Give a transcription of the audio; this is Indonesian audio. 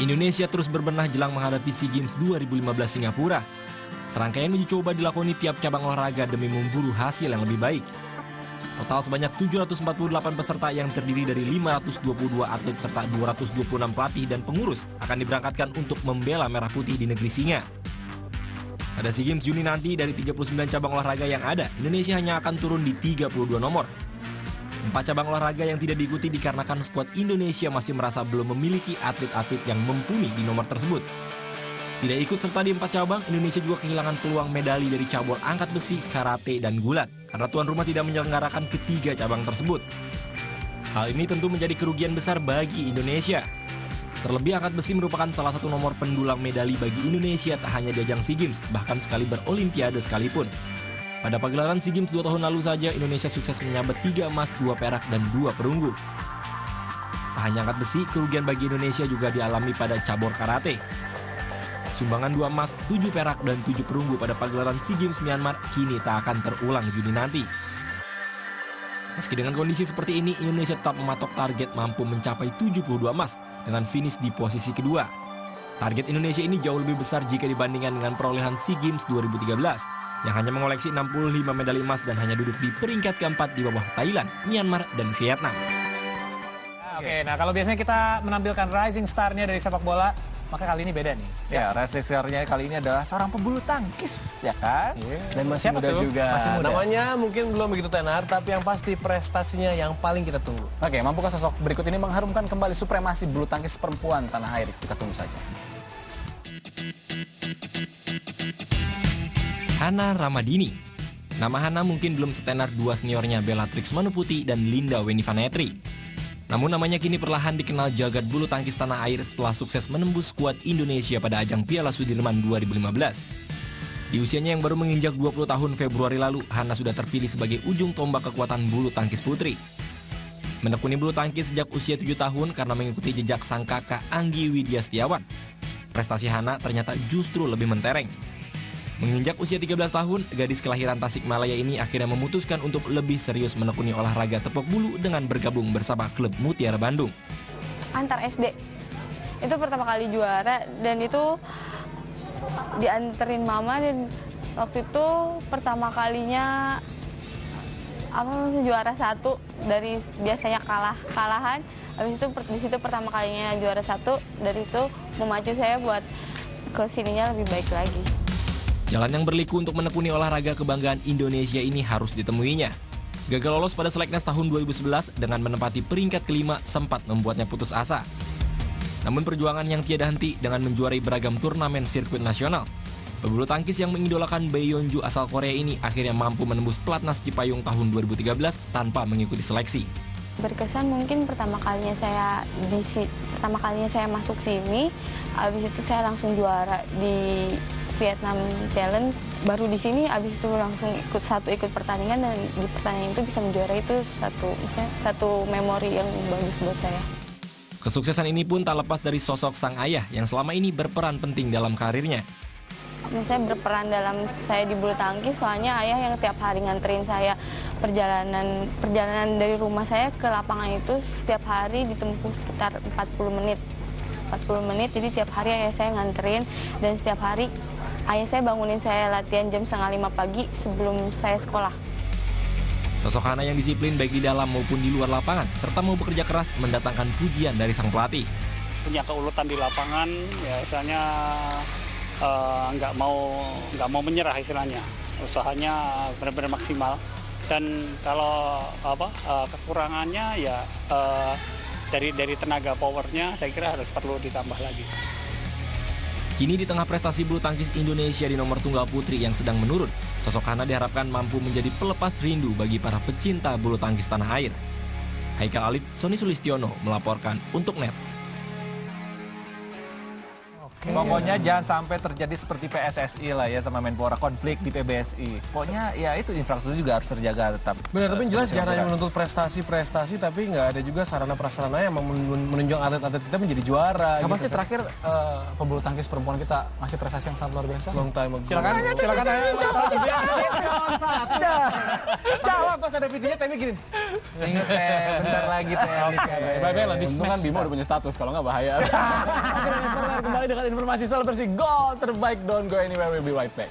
Indonesia terus berbenah jelang menghadapi SEA Games 2015 Singapura. Serangkaian uji coba dilakoni tiap cabang olahraga demi memburu hasil yang lebih baik. Total sebanyak 748 peserta yang terdiri dari 522 atlet serta 226 pelatih dan pengurus akan diberangkatkan untuk membela merah putih di negeri singa. Pada SEA Games Juni nanti, dari 39 cabang olahraga yang ada, Indonesia hanya akan turun di 32 nomor. 4 cabang olahraga yang tidak diikuti dikarenakan skuad Indonesia masih merasa belum memiliki atlet-atlet yang mumpuni di nomor tersebut. Tidak ikut serta di 4 cabang, Indonesia juga kehilangan peluang medali dari cabur angkat besi, karate, dan gulat karena tuan rumah tidak menyelenggarakan ketiga cabang tersebut. Hal ini tentu menjadi kerugian besar bagi Indonesia. Terlebih angkat besi merupakan salah satu nomor pendulang medali bagi Indonesia tak hanya di ajang SEA Games, bahkan sekali berolimpiade sekalipun. Pada pagelaran SEA Games 2 tahun lalu saja, Indonesia sukses menyabet 3 emas, 2 perak, dan 2 perunggu. Tak hanya angkat besi, kerugian bagi Indonesia juga dialami pada cabur karate. Sumbangan 2 emas, 7 perak, dan 7 perunggu pada pagelaran SEA Games Myanmar kini tak akan terulang Juni nanti. Meski dengan kondisi seperti ini, Indonesia tetap mematok target mampu mencapai 72 emas dengan finish di posisi kedua. Target Indonesia ini jauh lebih besar jika dibandingkan dengan perolehan SEA Games 2013 yang hanya mengoleksi 65 medali emas dan hanya duduk di peringkat keempat di bawah Thailand, Myanmar, dan Vietnam. Oke, nah kalau biasanya kita menampilkan rising star-nya dari sepak bola, maka kali ini beda nih. Ya, rising star-nya kali ini adalah seorang pembulu tangkis, ya kan? Dan masih Siapa muda tuh? juga. Masih muda. Namanya mungkin belum begitu tenar, tapi yang pasti prestasinya yang paling kita tunggu. Oke, mampukah sosok berikut ini mengharumkan kembali supremasi bulu tangkis perempuan tanah air? Kita tunggu saja. Hana Ramadini. Nama Hana mungkin belum setenar dua seniornya Bellatrix Manuputi dan Linda Wenifanetri. Namun namanya kini perlahan dikenal jagat bulu tangkis tanah air setelah sukses menembus skuad Indonesia pada ajang Piala Sudirman 2015. Di usianya yang baru menginjak 20 tahun Februari lalu, Hana sudah terpilih sebagai ujung tombak kekuatan bulu tangkis putri. Menekuni bulu tangkis sejak usia 7 tahun karena mengikuti jejak sang kakak Anggi Widya Setiawan. Prestasi Hana ternyata justru lebih mentereng. Menginjak usia 13 tahun, gadis kelahiran Tasikmalaya ini akhirnya memutuskan untuk lebih serius menekuni olahraga tepuk bulu dengan bergabung bersama klub Mutiara Bandung. Antar SD, itu pertama kali juara dan itu dianterin mama dan waktu itu pertama kalinya juara 1 dari biasanya kalahan. Habis itu di situ pertama kalinya juara 1, dari itu memacu saya buat kesininya lebih baik lagi. Jalan yang berliku untuk menekuni olahraga kebanggaan Indonesia ini harus ditemuinya. Gagal lolos pada Seleknas tahun 2011 dengan menempati peringkat kelima sempat membuatnya putus asa. Namun perjuangan yang tiada henti dengan menjuarai beragam turnamen sirkuit nasional. Pebulu tangkis yang mengidolakan Bae Yeonju asal Korea ini akhirnya mampu menembus Pelatnas Cipayung tahun 2013 tanpa mengikuti seleksi. Berkesan mungkin pertama kalinya saya masuk sini, habis itu saya langsung juara di Vietnam Challenge. Baru di sini habis itu langsung ikut pertandingan dan di pertandingan itu bisa menjuara, itu satu memori yang bagus buat saya. Kesuksesan ini pun tak lepas dari sosok sang ayah yang selama ini berperan penting dalam karirnya. Saya berperan dalam saya di bulu tangkis, soalnya ayah yang tiap hari nganterin saya perjalanan dari rumah saya ke lapangan itu setiap hari ditempuh sekitar 40 menit, jadi tiap hari ayah saya nganterin dan setiap hari ayah saya bangunin saya latihan jam 4:30 pagi sebelum saya sekolah. Sosok Hana yang disiplin baik di dalam maupun di luar lapangan serta mau bekerja keras mendatangkan pujian dari sang pelatih. Punya keuletan di lapangan, ya istilahnya nggak mau menyerah istilahnya, usahanya benar-benar maksimal. Dan kalau kekurangannya ya dari tenaga powernya saya kira perlu ditambah lagi. Kini di tengah prestasi bulu tangkis Indonesia di nomor tunggal putri yang sedang menurun, sosok Hana diharapkan mampu menjadi pelepas rindu bagi para pecinta bulu tangkis tanah air. Haikal Alif, Sony Sulistiono melaporkan untuk NET. Pokoknya jangan sampai terjadi seperti PSSI lah ya sama Menpora, konflik di PBSI. Pokoknya ya itu infrastruktur juga harus terjaga tetap. Benar, tapi jelas jangan hanya menuntut prestasi, tapi nggak ada juga sarana-prasarana yang menunjang atlet-atlet kita menjadi juara. Kapan gitu. sih terakhir pembulu tangkis perempuan kita ngasih prestasi yang sangat luar biasa? Long time ago. Silakan. Jawab pas ada videonya, tapi gini. Ingat bentar lagi teh. Bye-bye lah, Untung kan Bimo udah punya status, kalau nggak bahaya. kembali dengan informasi selebrasi gol terbaik. Don't go anywhere, we'll be right back.